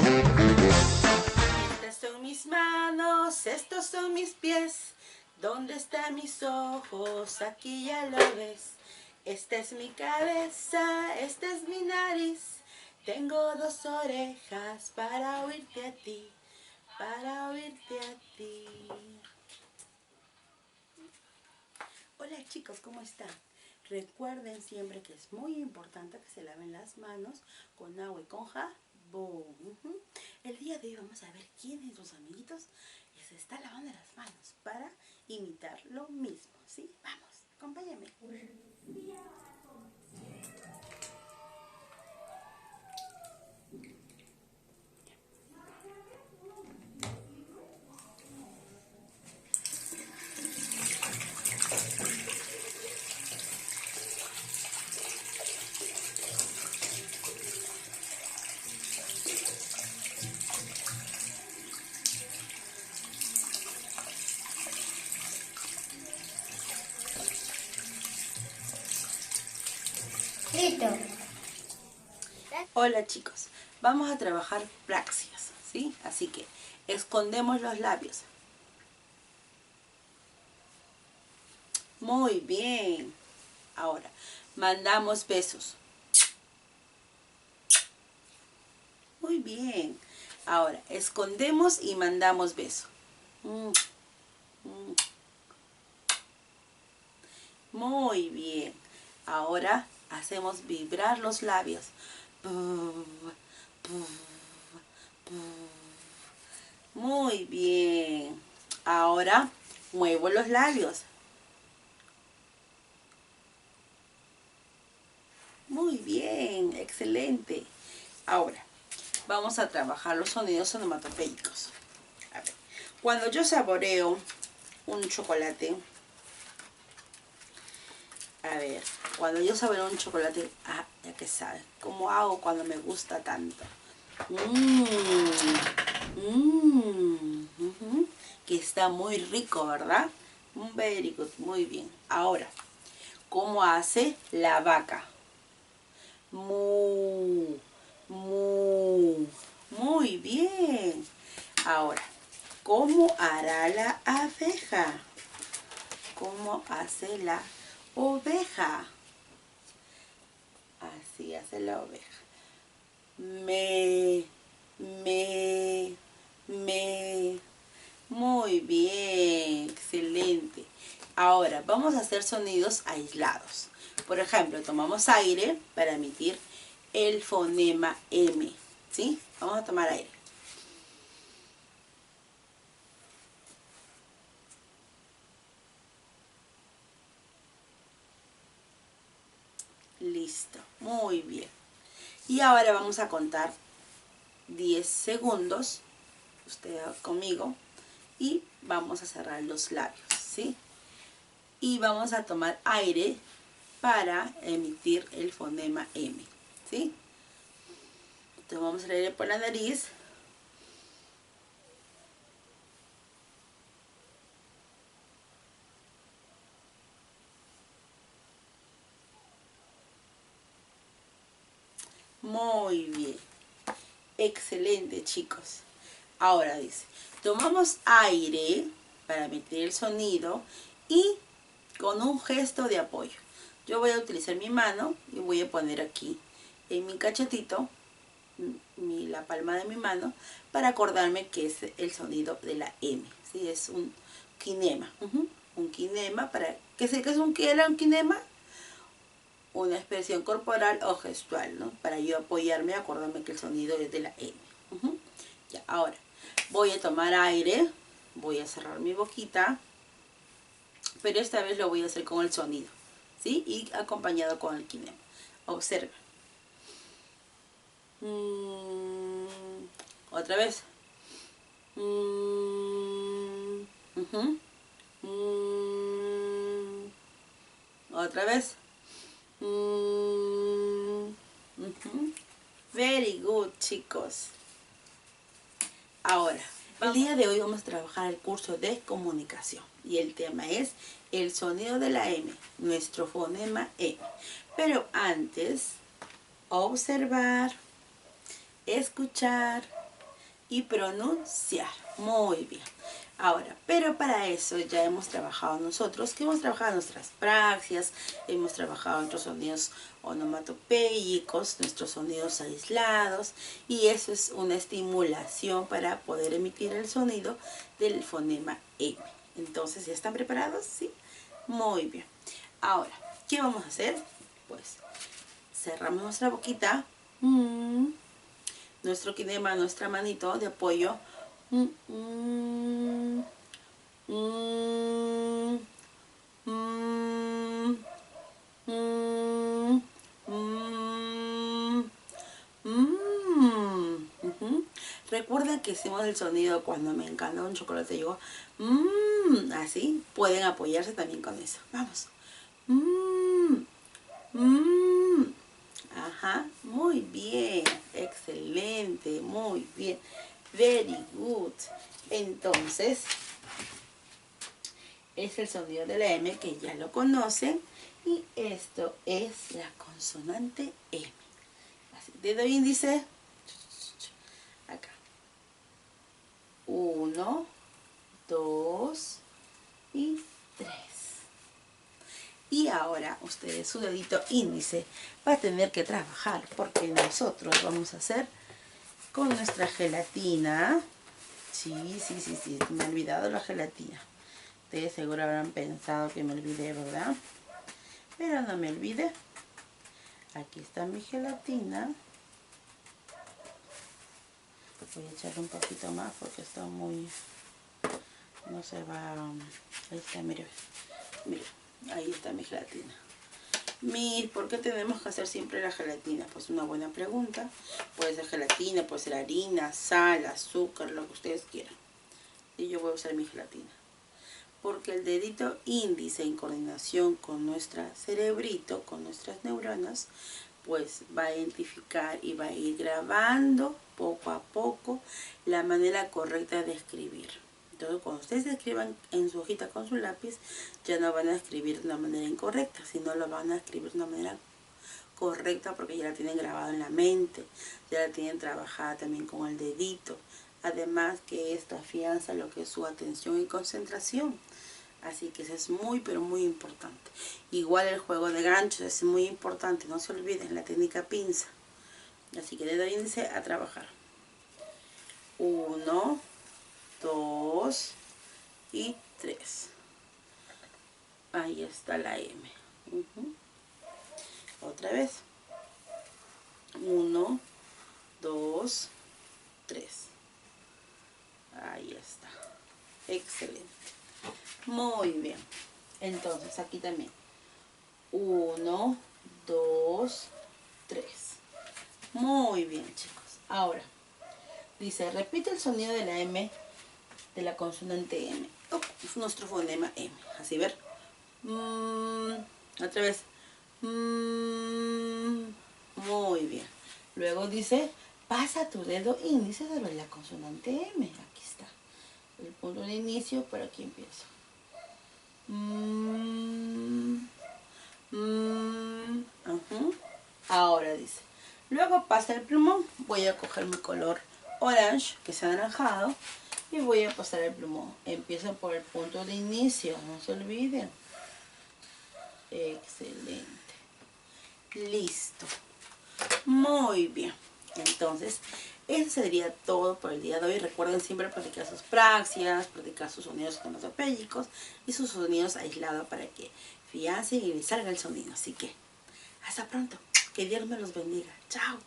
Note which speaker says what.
Speaker 1: Estas son mis manos, estos son mis pies. ¿Dónde están mis ojos? Aquí ya lo ves. Esta es mi cabeza, esta es mi nariz. Tengo dos orejas para oírte a ti, para oírte a ti. Hola chicos, ¿cómo están? Recuerden siempre que es muy importante que se laven las manos con agua y con jabón. El día de hoy vamos a ver quién de sus amiguitos se está lavando las manos para imitar lo mismo, ¿sí? Vamos, acompáñame.
Speaker 2: Listo.
Speaker 1: Hola chicos, vamos a trabajar praxias, ¿sí? Así que escondemos los labios. Muy bien. Ahora, mandamos besos. Muy bien. Ahora, escondemos y mandamos beso. Muy bien. Ahora hacemos vibrar los labios. Muy bien. Ahora muevo los labios. Muy bien, excelente. Ahora vamos a trabajar los sonidos onomatopéyicos. A ver, cuando yo saboreo un chocolate, ya que saben, ¿cómo hago cuando me gusta tanto? Que está muy rico, ¿verdad? Very good, muy bien. Ahora, ¿cómo hace la vaca? Mu, mu. Muy bien. Ahora, ¿cómo hará la abeja? ¿Cómo hace la oveja? Así hace la oveja. Me. Muy bien, excelente. Ahora vamos a hacer sonidos aislados. Por ejemplo, tomamos aire para emitir el fonema M, ¿sí? Vamos a tomar aire. Listo, muy bien. Y ahora vamos a contar 10 segundos, usted conmigo, y vamos a cerrar los labios, ¿sí? Y vamos a tomar aire para emitir el fonema M, ¿sí? Tomamos el aire por la nariz. Muy bien. Excelente, chicos. Ahora dice, tomamos aire para emitir el sonido y con un gesto de apoyo. Yo voy a utilizar mi mano y voy a poner aquí en mi cachetito, la palma de mi mano, para acordarme que es el sonido de la M. ¿Sí? Es un kinema. Un kinema, ¿qué es un kinema? Una expresión corporal o gestual, ¿no? Para yo apoyarme, acordarme que el sonido es de la M. Ya, ahora voy a tomar aire, voy a cerrar mi boquita, pero esta vez lo voy a hacer con el sonido, ¿sí? Y acompañado con el kinema. Observa. Otra vez. Otra vez. Very good, chicos. Ahora, el día de hoy vamos a trabajar el curso de comunicación y el tema es el sonido de la M, nuestro fonema M. Pero antes, observar, escuchar y pronunciar. Muy bien. Ahora, pero para eso ya hemos trabajado nosotros, que hemos trabajado nuestras praxias, hemos trabajado nuestros sonidos onomatopéyicos, nuestros sonidos aislados, y eso es una estimulación para poder emitir el sonido del fonema M. Entonces, ¿ya están preparados? ¿Sí? Muy bien. Ahora, ¿qué vamos a hacer? Pues cerramos nuestra boquita, nuestro kinema, nuestra manito de apoyo, Recuerden que hicimos el sonido cuando me encanta un chocolate y digo así, pueden apoyarse también con eso. Vamos. Ajá, muy bien, excelente, muy bien, very good. Entonces, es el sonido de la M que ya lo conocen, y esto es la consonante M. Así, dedo índice, acá. 1, 2 y 3. Y ahora ustedes su dedito índice va a tener que trabajar, porque nosotros vamos a hacer con nuestra gelatina. Sí, me he olvidado la gelatina. Ustedes seguro habrán pensado que me olvidé, ¿verdad? Pero no me olvidé. Aquí está mi gelatina. Voy a echarle un poquito más porque está muy... no se va... Ahí está, mire. Mire, ahí está mi gelatina. ¿Por qué tenemos que hacer siempre la gelatina? Pues una buena pregunta. Puede ser gelatina, puede ser harina, sal, azúcar, lo que ustedes quieran. Y yo voy a usar mi gelatina. Porque el dedito índice en coordinación con nuestro cerebrito, con nuestras neuronas, pues va a identificar y va a ir grabando poco a poco la manera correcta de escribir. Entonces, cuando ustedes escriban en su hojita con su lápiz, ya no van a escribir de una manera incorrecta, sino lo van a escribir de una manera correcta, porque ya la tienen grabada en la mente, ya la tienen trabajada también con el dedito. Además que esto afianza lo que es su atención y concentración. Así que eso es muy, pero muy importante. Igual el juego de ganchos es muy importante, no se olviden la técnica pinza. Así que dedo índice a trabajar. 1, 2 y 3. Ahí está la M. Otra vez. 1, 2, 3. Ahí está. Excelente. Muy bien. Entonces aquí también. 1, 2, 3. Muy bien, chicos. Ahora, dice, repite el sonido de la M, de la consonante M. Es nuestro fonema M. Así, ver. Otra vez. Muy bien. Luego dice, pasa tu dedo índice sobre la consonante M. Aquí está. El punto de inicio, por aquí empiezo. Ahora dice, luego pasa el plumón. Voy a coger mi color orange, que es anaranjado, y voy a pasar el plumón. Empiezo por el punto de inicio, no se olviden. Excelente. Listo. Muy bien. Entonces, eso sería todo por el día de hoy. Recuerden siempre practicar sus praxias, practicar sus sonidos onomatopéyicos y sus sonidos aislados para que fiancen y les salga el sonido. Así que, hasta pronto. Que Dios me los bendiga. Chao.